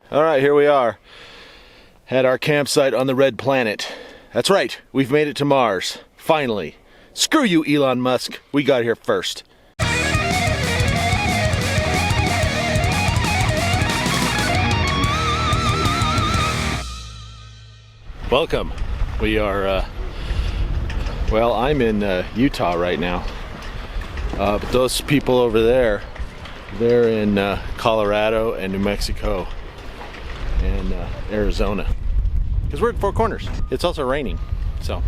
All right, here we are at our campsite on the Red Planet. That's right, we've made it to Mars, finally. Screw you, Elon Musk, we got here first. Welcome. We are, well, I'm in Utah right now, but those people over there, they're in Colorado and New Mexico and Arizona, because we're at Four Corners. It's also raining, so,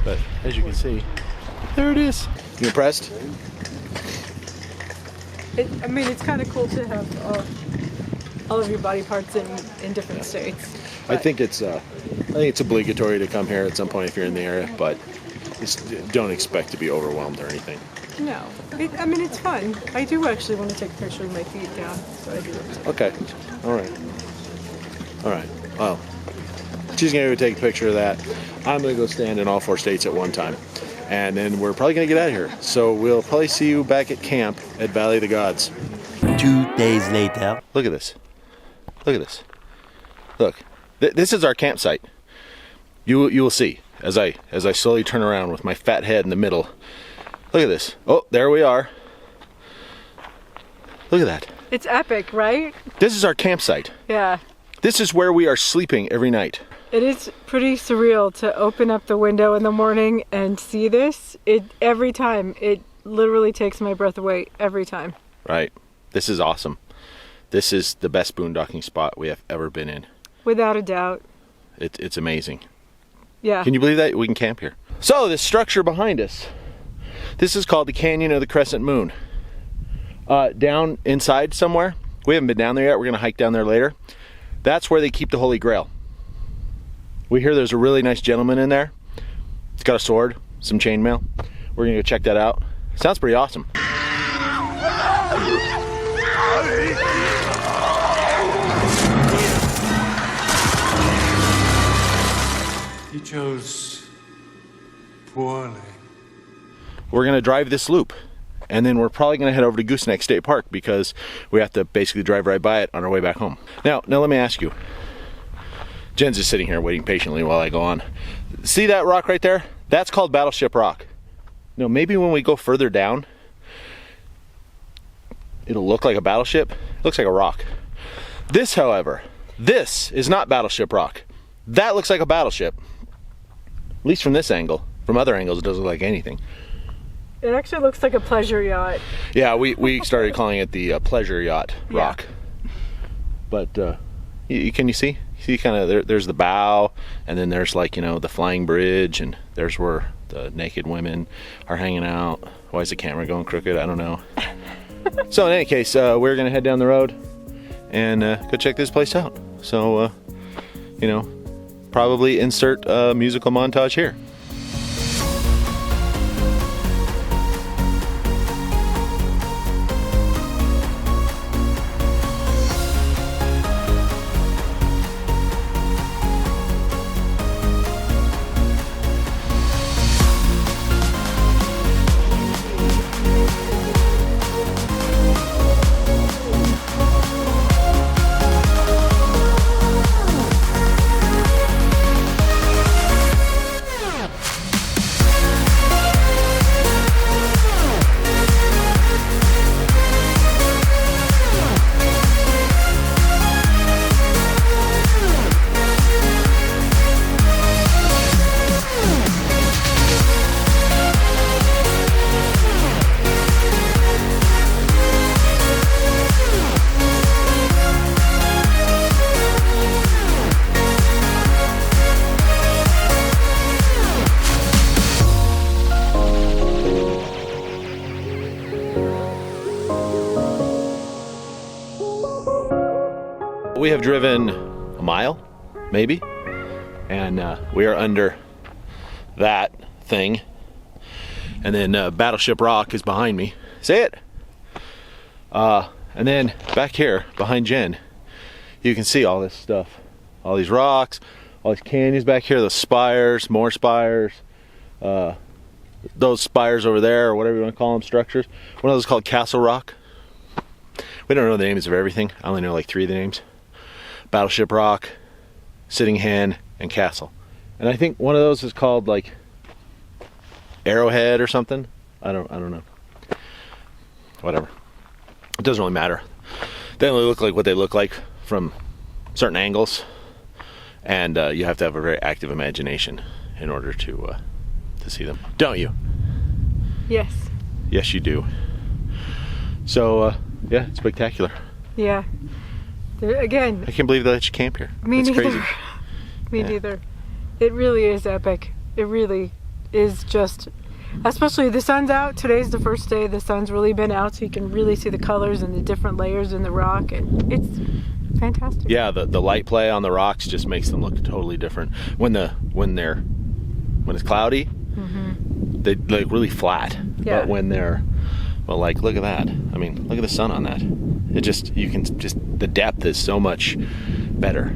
but as you can see, there it is. You impressed? I mean, it's kind of cool to have all of your body parts in different states. I think it's obligatory to come here at some point if you're in the area, but don't expect to be overwhelmed or anything. No, I mean, it's fun. I do actually want to take a picture with my feet down, so I do. Okay, all right. Well, she's gonna go take a picture of that. I'm gonna go stand in all 4 states at one time, and then we're probably gonna get out of here. So we'll probably see you back at camp at Valley of the Gods. 2 days later. Look at this. Look at this. Look. This is our campsite. You will see as I slowly turn around with my fat head in the middle. Look at this. Oh, there we are. Look at that. It's epic, right? This is our campsite. Yeah. This is where we are sleeping every night. It is pretty surreal to open up the window in the morning and see this. Every time, it literally takes my breath away every time. Right. This is awesome. This is the best boondocking spot we have ever been in. Without a doubt. It's amazing. Yeah. Can you believe that? We can camp here. So this structure behind us, this is called the Canyon of the Crescent Moon. Down inside somewhere, we haven't been down there yet, we're gonna hike down there later. That's where they keep the Holy Grail. We hear there's a really nice gentleman in there. He's got a sword, some chainmail. We're gonna go check that out. Sounds pretty awesome. You chose poorly. We're gonna drive this loop, and then we're probably gonna head over to Gooseneck State Park because we have to basically drive right by it on our way back home. Now let me ask you. Jen's just sitting here waiting patiently while I go on. See that rock right there? That's called Battleship Rock. No, maybe when we go further down, it'll look like a battleship. It looks like a rock. This, however, this is not Battleship Rock. That looks like a battleship. At least from this angle. From other angles, it doesn't look like anything. It actually looks like a pleasure yacht. Yeah, we started calling it the pleasure yacht rock. Yeah. But can you see? See kind of there's the bow, and then there's, like, you know, the flying bridge, and there's where the naked women are hanging out. Why is the camera going crooked? I don't know. So in any case, we're gonna head down the road and go check this place out. So you know, probably insert a musical montage here. We have driven a mile, maybe, and we are under that thing, and then Battleship Rock is behind me. Say it. And then back here behind Jen, you can see all this stuff, all these rocks, all these canyons back here, those spires, more spires, those spires over there, or whatever you want to call them, structures. One of those is called Castle Rock. We don't know the names of everything. I only know like 3 of the names. Battleship Rock, Sitting Hen, and Castle. And I think one of those is called like Arrowhead or something. I don't know. Whatever. It doesn't really matter. They only look like what they look like from certain angles, and you have to have a very active imagination in order to see them, don't you? Yes. Yes, you do. So yeah, it's spectacular. Yeah. Again, I can't believe they let you camp here. me It's neither. crazy. Me Yeah. neither. It really is epic. It really is just, especially the sun's out. Today's the first day the sun's really been out, so you can really see the colors and the different layers in the rock, and it's fantastic. Yeah, the light play on the rocks just makes them look totally different. When it's cloudy, they look really flat. Yeah. But when like, look at that. I mean, look at the sun on that. It just, the depth is so much better.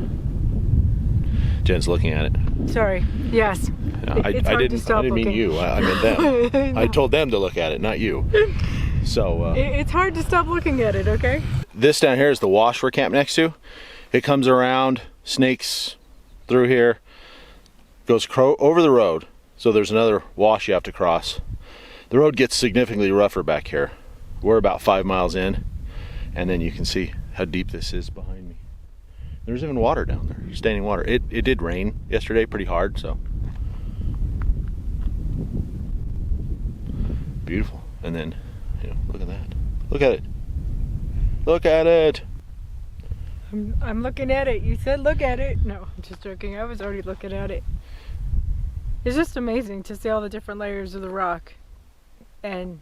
Jen's looking at it. Sorry. Yes. I It's hard to didn't stop mean looking. you. I meant them. I told them to look at it, not you. So It's hard to stop looking at it, okay? this down here is the wash we're camped next to. It comes around, snakes through here, goes over the road. So there's another wash you have to cross. The road gets significantly rougher back here. We're about 5 miles in, and then you can see how deep this is behind me. There's even water down there, standing water. It did rain yesterday pretty hard, so. Beautiful. And then, look at that. Look at it. Look at it. I'm looking at it. You said look at it. No, I'm just joking. I was already looking at it. It's just amazing to see all the different layers of the rock and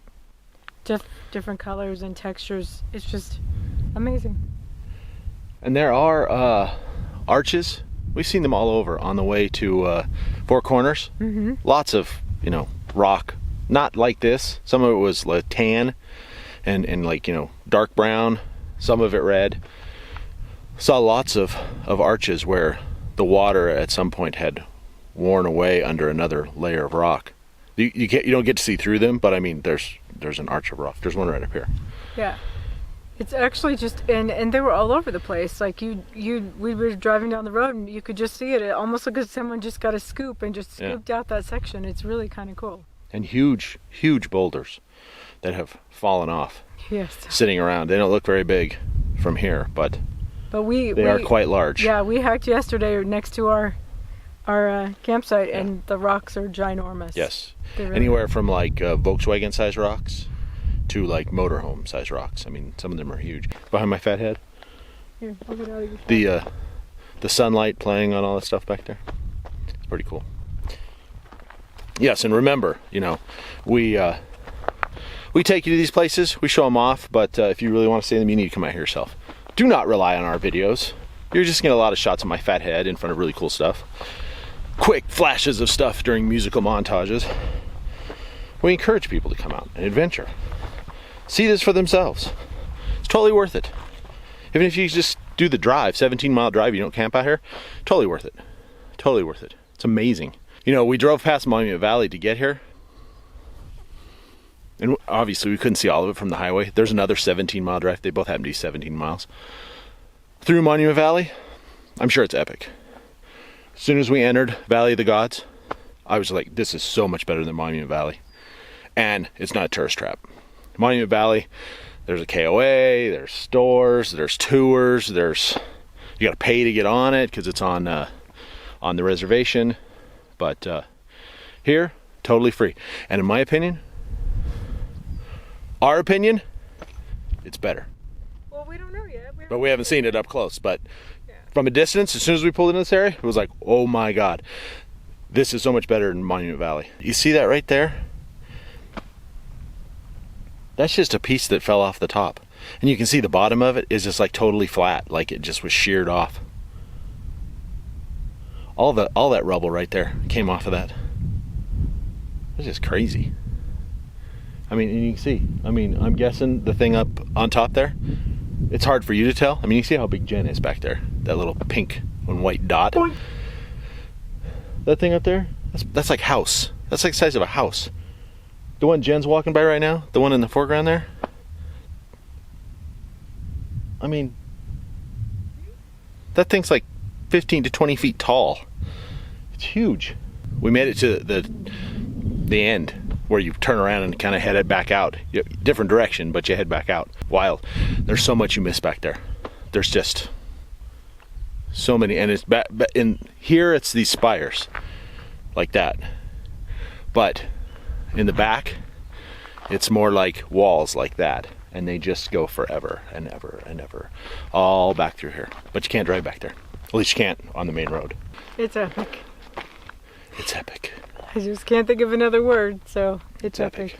just different colors and textures. It's just amazing. And there are arches. We've seen them all over on the way to Four Corners. Mm-hmm. Lots of, rock. Not like this. Some of it was like tan and like, dark brown. Some of it red. Saw lots of arches where the water at some point had worn away under another layer of rock. You don't get to see through them, but I mean, there's an arch of rock. There's one right up here. Yeah. It's actually just, and they were all over the place. Like we were driving down the road and you could just see it. It almost looked like someone just got a scoop and just scooped out that section. It's really kind of cool. And huge, huge boulders that have fallen off. Yes. Sitting around. They don't look very big from here, but we are quite large. Yeah, we hiked yesterday next to our campsite, and the rocks are ginormous. Yes. Really Anywhere from like Volkswagen size rocks to like motorhome size rocks. I mean, some of them are huge. Behind my fat head, Here, I'll get out of your the sunlight playing on all that stuff back there. It's pretty cool. Yes, and remember, we take you to these places, we show them off, but if you really want to see them, you need to come out here yourself. Do not rely on our videos. You're just getting a lot of shots of my fat head in front of really cool stuff. Quick flashes of stuff during musical montages. We encourage people to come out and adventure. See this for themselves. It's totally worth it. Even if you just do the drive, 17-mile drive, you don't camp out here, totally worth it. Totally worth it. It's amazing. We drove past Monument Valley to get here. And obviously we couldn't see all of it from the highway. There's another 17-mile drive. They both happen to be 17 miles. Through Monument Valley, I'm sure it's epic. As soon as we entered Valley of the Gods, I was like, this is so much better than Monument Valley. And it's not a tourist trap. Monument Valley, there's a KOA, there's stores, there's tours, you got to pay to get on it because it's on the reservation. But here, totally free. And in my opinion, our opinion, it's better. Well, we don't know yet. But we haven't seen it up close. But from a distance, as soon as we pulled into this area, it was like, oh my God, this is so much better than Monument Valley. You see that right there? That's just a piece that fell off the top. And you can see the bottom of it is just like totally flat, like it just was sheared off. All that rubble right there came off of that. It's just crazy. I mean, and you can see, I'm guessing the thing up on top there, it's hard for you to tell. I mean, you see how big Jen is back there. That little pink and white dot. Boing. That thing up there, that's like house. That's like the size of a house. The one Jen's walking by right now, the one in the foreground there. I mean, That thing's like 15 to 20 feet tall. It's huge. We made it to the end where you turn around and kind of head it back out. Different direction, but you head back out. Wild. There's so much you miss back there. There's just so many, and it's back in here. It's these spires like that, but in the back, it's more like walls like that, and they just go forever and ever and ever, all back through here. But you can't drive back there. At least you can't on the main road. It's epic. It's epic. I just can't think of another word, so it's epic.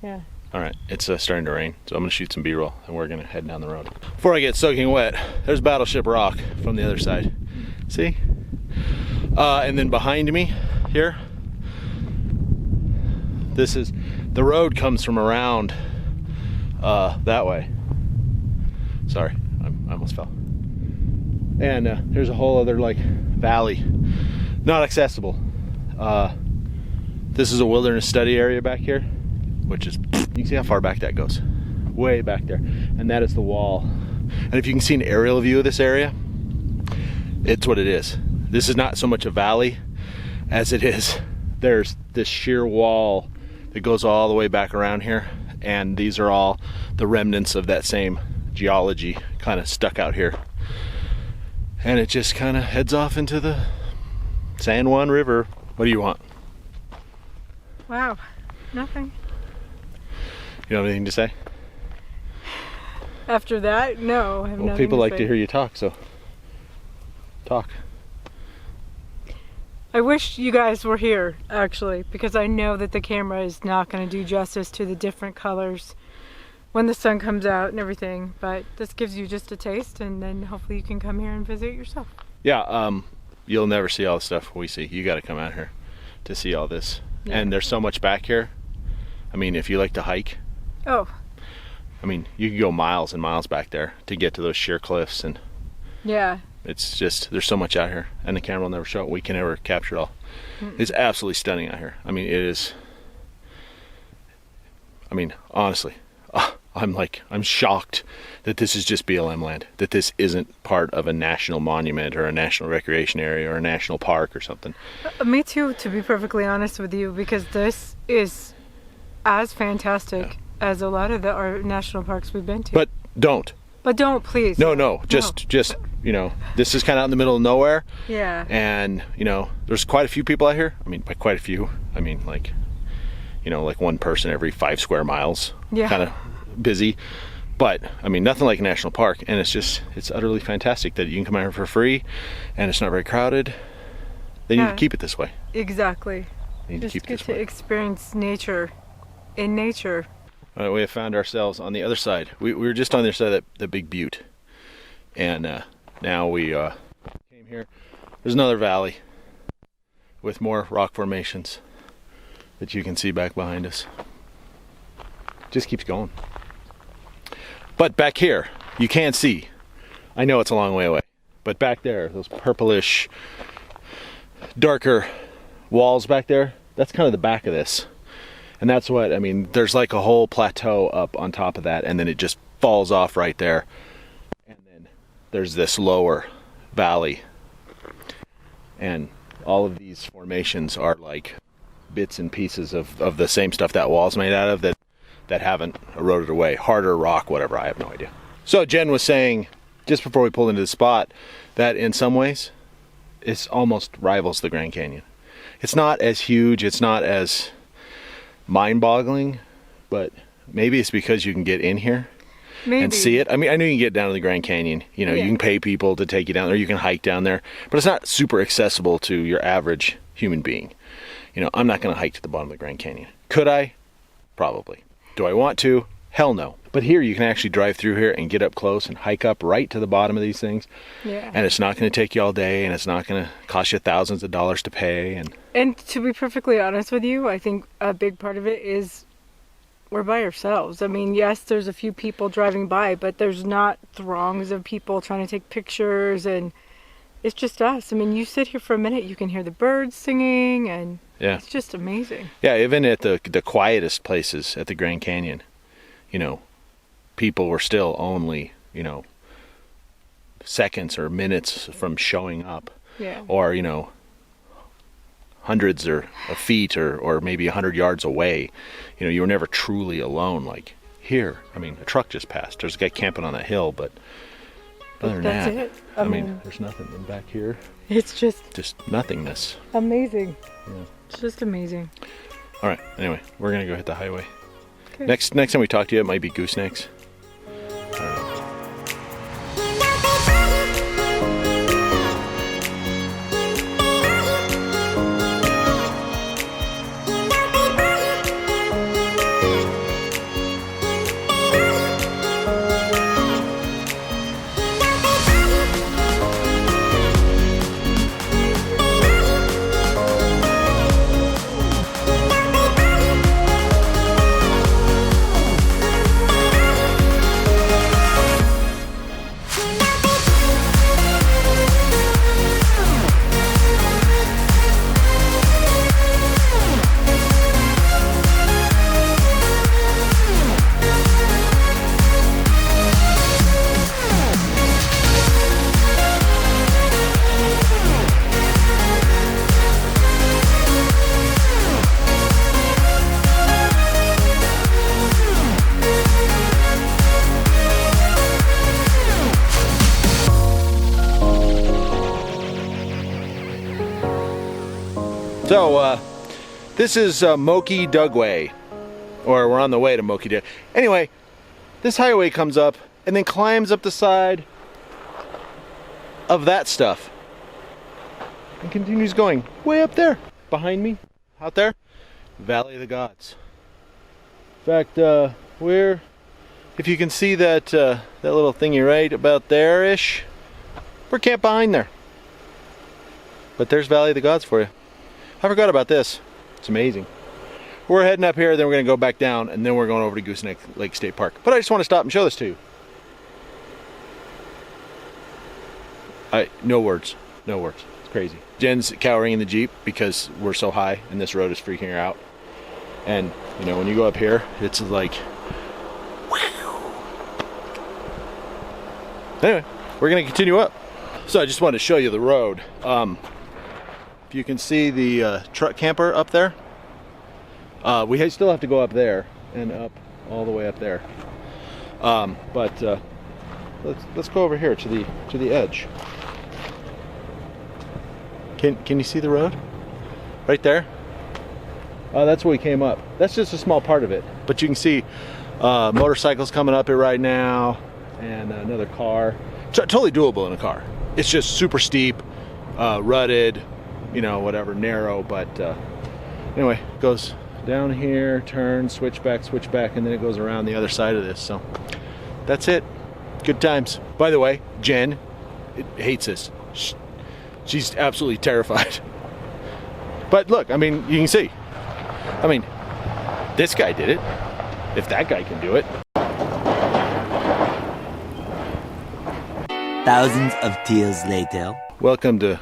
Yeah. All right, it's starting to rain, so I'm gonna shoot some B-roll, and we're gonna head down the road. Before I get soaking wet, there's Battleship Rock from the other side. See? And then behind me here, this is, the road comes from around that way. Sorry, I almost fell. And there's a whole other like valley, not accessible. This is a wilderness study area back here, which is, you can see how far back that goes. Way back there. And that is the wall. And if you can see an aerial view of this area, it's what it is. This is not so much a valley as it is, there's this sheer wall that goes all the way back around here. And these are all the remnants of that same geology kind of stuck out here. And it just kind of heads off into the San Juan River. What do you want? Wow. Nothing. You don't have anything to say? After that, no. I have Well, nothing people to like say. to hear you talk, so talk. I wish you guys were here, actually, because I know that the camera is not going to do justice to the different colors when the sun comes out and everything. But this gives you just a taste, and then hopefully you can come here and visit yourself. Yeah, you'll never see all the stuff we see. You got to come out here to see all this. Yeah. And there's so much back here. I mean, if you like to hike, Oh, I mean, you can go miles and miles back there to get to those sheer cliffs, and yeah. it's just, there's so much out here, and the camera will never show it. We can never capture it all. It's absolutely stunning out here. I mean, it is, I mean, honestly, I'm shocked that this is just BLM land, that this isn't part of a national monument or a national recreation area or a national park or something. Me too, to be perfectly honest with you, because this is as fantastic as a lot of our national parks we've been to. But don't. But don't, please. No, just, you know, this is kind of out in the middle of nowhere. Yeah. And, you know, there's quite a few people out here. I mean, by quite a few, I mean, like, you know, like one person every 5 square miles. Yeah. Kind of busy. But, I mean, nothing like a national park. And it's just, it's utterly fantastic that you can come out here for free and it's not very crowded. They need to keep it this way. Exactly. They need to Just keep it get this to way. experience nature in nature. All right, we have found ourselves on the other side. We were just on the other side of that big butte. And now we came here. There's another valley with more rock formations that you can see back behind us. Just keeps going. But back here, you can't see. I know it's a long way away. But back there, those purplish, darker walls back there, that's kind of the back of this. And that's what, I mean, there's like a whole plateau up on top of that, and then it just falls off right there. And then there's this lower valley. And all of these formations are like bits and pieces of the same stuff that wall's made out of that haven't eroded away. Harder rock, whatever, I have no idea. So Jen was saying, just before we pulled into the spot, that in some ways, it almost rivals the Grand Canyon. It's not as huge, it's not as mind-boggling, but maybe it's because you can get in here and see it. I mean, I know you can get down to the Grand Canyon, you know, you can pay people to take you down there, you can hike down there, but it's not super accessible to your average human being. You know, I'm not going to hike to the bottom of the Grand Canyon. Could I? Probably. Do I want to? Hell no. But here you can actually drive through here and get up close and hike up right to the bottom of these things. Yeah. And it's not going to take you all day, and it's not going to cost you thousands of dollars to pay. And to be perfectly honest with you, I think a big part of it is we're by ourselves. I mean, yes, there's a few people driving by, but there's not throngs of people trying to take pictures, and it's just us. I mean, you sit here for a minute, you can hear the birds singing, and it's just amazing. Yeah, even at the quietest places at the Grand Canyon, you know, people were still only, you know, seconds or minutes from showing up. Yeah. Or, you know, hundreds of feet or maybe 100 yards away. You know, you were never truly alone. Like here, I mean, a truck just passed. There's a guy camping on that hill, but other than that's that, it. I mean, there's nothing. And back here, it's just nothingness. amazing. Yeah. It's just amazing. All right. Anyway, we're gonna go hit the highway. Okay. Next time we talk to you, it might be Goosenecks. So, this is Moki Dugway, or we're on the way to Moki Dugway. Anyway, this highway comes up and then climbs up the side of that stuff and continues going way up there, behind me, out there, Valley of the Gods. In fact, if you can see that that little thingy right about there-ish, we're camped behind there. But there's Valley of the Gods for you. I forgot about this. It's amazing. We're heading up here, then we're going to go back down, and then we're going over to Gooseneck Lake State Park. But I just want to stop and show this to you. No words. No words. It's crazy. Jen's cowering in the Jeep because we're so high, and this road is freaking her out. And, you know, when you go up here, it's like... Anyway, we're going to continue up. So I just wanted to show you the road. You can see the truck camper up there. We still have to go up there and up all the way up there. But let's go over here to the edge. Can you see the road? Right there? That's where we came up. That's just a small part of it. But you can see motorcycles coming up it right now, and another car. Totally doable in a car. It's just super steep, rutted, you know, whatever, narrow, but anyway, it goes down here, turn, switch back, and then it goes around the other side of this. So that's it. Good times. By the way, Jen hates this. She's absolutely terrified. But look, I mean, you can see. I mean, this guy did it. If that guy can do it. Thousands of tears later. Welcome to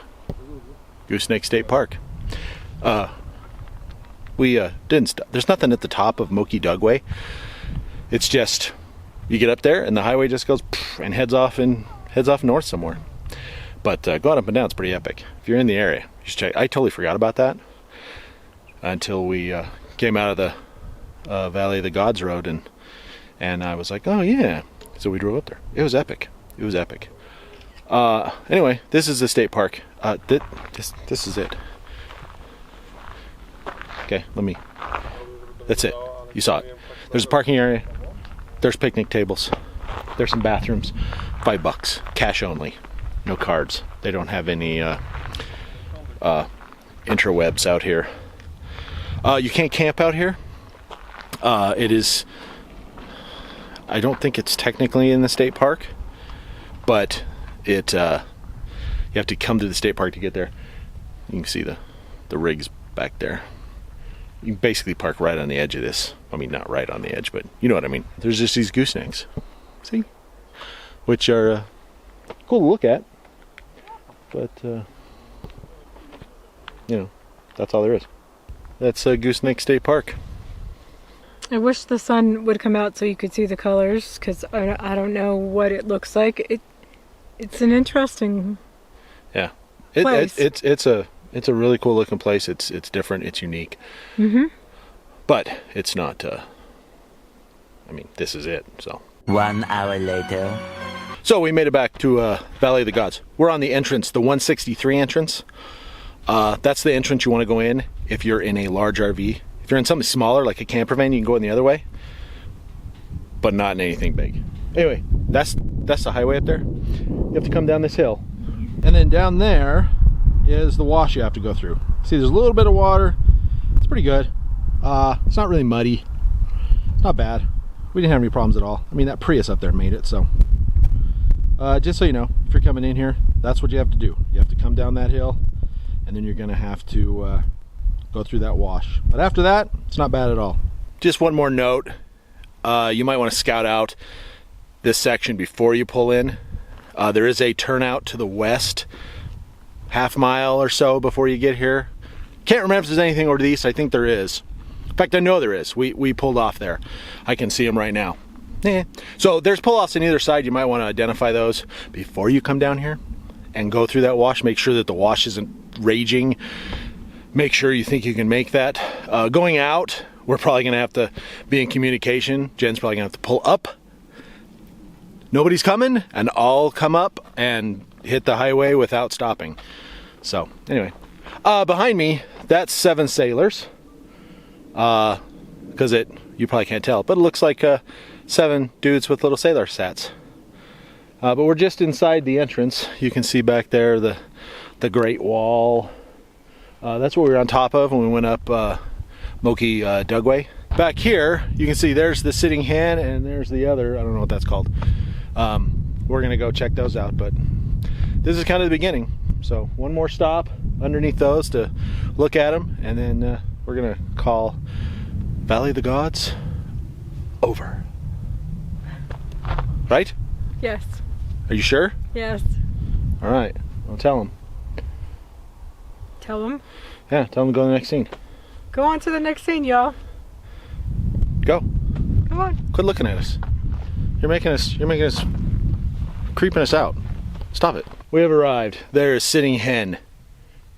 Gooseneck State Park. We didn't stop. There's nothing at the top of Moki Dugway. It's just you get up there and the highway just goes and heads off north somewhere. But going up and down is pretty epic. If you're in the area, you should check. I totally forgot about that until we came out of the Valley of the Gods road, and I was like, oh yeah. So we drove up there. It was epic. It was epic. Anyway, this is the state park. This is it. Okay, that's it. You saw it. There's a parking area. There's picnic tables. There's some bathrooms. $5, cash only. No cards. They don't have any interwebs out here. You can't camp out here. It is... I don't think it's technically in the state park, but you have to come to the state park to get there. You can see the rigs back there. You can basically park right on the edge of this. I mean, not right on the edge, but you know what I mean. There's just these goosenecks, see, which are cool to look at, but you know, that's all there is. That's Gooseneck State Park. I wish the sun would come out so you could see the colors, because I don't know what it looks like. It's an interesting. Yeah, place. it's a really cool looking place. It's different. It's unique. But it's not. I mean, this is it. So 1 hour later. So we made it back to Valley of the Gods. We're on the entrance, the 163 entrance. That's the entrance you want to go in if you're in a large RV. If you're in something smaller, like a camper van, you can go in the other way, but not in anything big. Anyway, that's the highway up there. You have to come down this hill. And then down there is the wash you have to go through. See, there's a little bit of water. It's pretty good. It's not really muddy. It's not bad. We didn't have any problems at all. I mean, that Prius up there made it, so. Just so you know, if you're coming in here, that's what you have to do. You have to come down that hill, and then you're gonna have to go through that wash. But after that, it's not bad at all. Just one more note. You might want to scout out this section before you pull in. There is a turnout to the west, half mile or so before you get here. Can't remember if there's anything over to the east. I think there is. In fact, I know there is. We pulled off there. I can see them right now. So there's pull-offs on either side. You might want to identify those before you come down here and go through that wash. Make sure that the wash isn't raging. Make sure you think you can make that. Going out, we're probably going to have to be in communication. Jen's probably going to have to pull up. Nobody's coming, and I'll come up and hit the highway without stopping. So anyway, behind me, that's 7 sailors. Because you probably can't tell, but it looks like 7 dudes with little sailor sats. But we're just inside the entrance. You can see back there the Great Wall. That's what we were on top of when we went up Moki Dugway. Back here, you can see there's the sitting hen and there's the other, I don't know what that's called. We're gonna go check those out, but this is kind of the beginning. So one more stop underneath those to look at them, and then we're gonna call Valley of the Gods over. Right? Yes. Are you sure? Yes. All right. I'll tell them. Tell them. Yeah, tell them to go to the next scene. Go on to the next scene, y'all. Go. Come on. Quit looking at us. You're making us creeping us out. Stop it. We have arrived. There is sitting hen.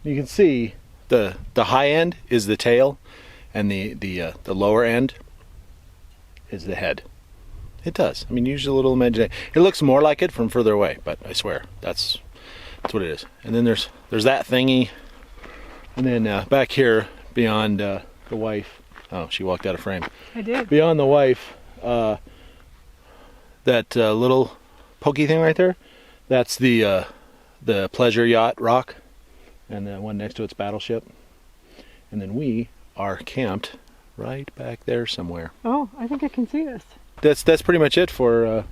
You can see the high end is the tail, and the lower end is the head. It does. I mean, use a little imagination. It looks more like it from further away, but I swear that's what it is. And then there's that thingy, and then back here beyond the wife. Oh, she walked out of frame. I did. Beyond the wife, that little pokey thing right there. That's the pleasure yacht rock, and the one next to its battleship. And then we are camped right back there somewhere. Oh, I think I can see us. That's pretty much it for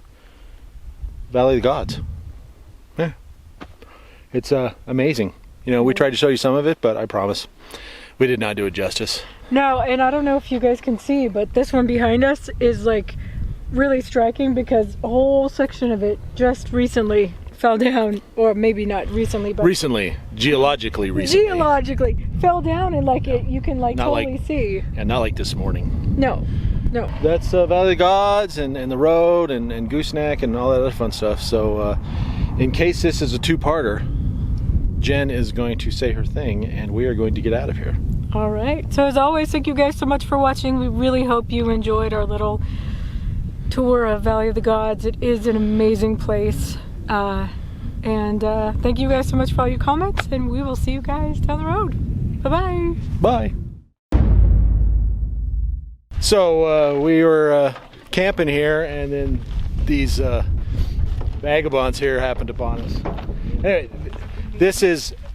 Valley of the Gods. Yeah, it's amazing. You know, we tried to show you some of it, but I promise we did not do it justice. No, and I don't know if you guys can see, but this one behind us is like really striking because a whole section of it just recently fell down, or maybe not recently, but geologically fell down, and like you can like totally see. And not like this morning. No. That's Valley of the Gods and the road and Gooseneck and all that other fun stuff. So in case this is a two-parter, Jen is going to say her thing and we are going to get out of here. All right. So as always, thank you guys so much for watching. We really hope you enjoyed our little tour of Valley of the Gods. It is an amazing place. And thank you guys so much for all your comments, and we will see you guys down the road. Bye-bye. Bye. So we were camping here, and then these vagabonds here happened upon us. Anyway,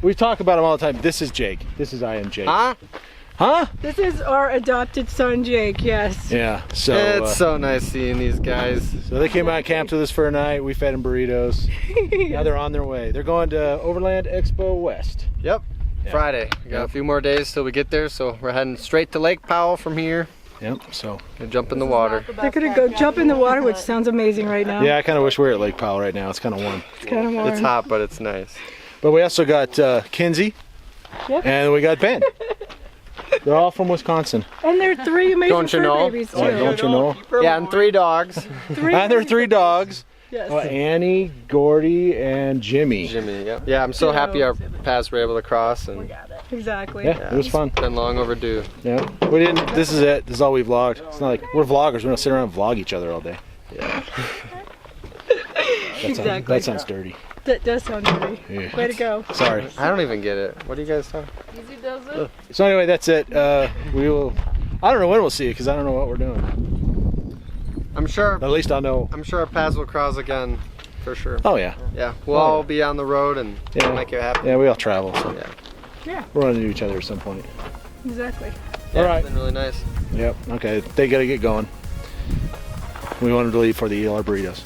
we talk about them all the time. This is Jake. This is IAMJAKE. Huh? This is our adopted son, Jake, yes. Yeah, so... It's so nice seeing these guys. So they came out and camped with us for a night. We fed them burritos. Now they're on their way. They're going to Overland Expo West. Yep, yeah. Friday. We got a few more days till we get there, so we're heading straight to Lake Powell from here. Yep, so... Gonna jump in the water. They're gonna go jump in the water, which sounds amazing right now. Yeah, I kind of wish we were at Lake Powell right now. It's kind of warm. It's kind of warm. It's hot, but it's nice. But we also got Kinsey, and we got Ben. They're all from Wisconsin. And they're 3 amazing fur babies too. Don't you know? Yeah, and 3 dogs. And they're 3 dogs. Yes. Oh, Annie, Gordy, and Jimmy. Jimmy, yeah. Yeah, I'm so happy our paths were able to cross, and Exactly. Yeah, it was fun. been long overdue. Yeah, we didn't. This is it. This is all we vlogged. It's not like we're vloggers. We don't sit around and vlog each other all day. Yeah. That sounds dirty. That does sound dirty. Yeah. Way to go. Sorry. I don't even get it. What are you guys talking? Easy does it. So anyway, that's it. We will. I don't know when we'll see it because I don't know what we're doing. I'm sure. At least I'll know. I'm sure our paths will cross again, for sure. Oh yeah. Yeah, we'll all be on the road and Yeah. make it happen. Yeah, we all travel. So Yeah. Yeah. we're running into each other at some point. Exactly. Yeah, All right. It's been really nice. Yep. Okay. They gotta get going. We wanted to leave for the ELR burritos.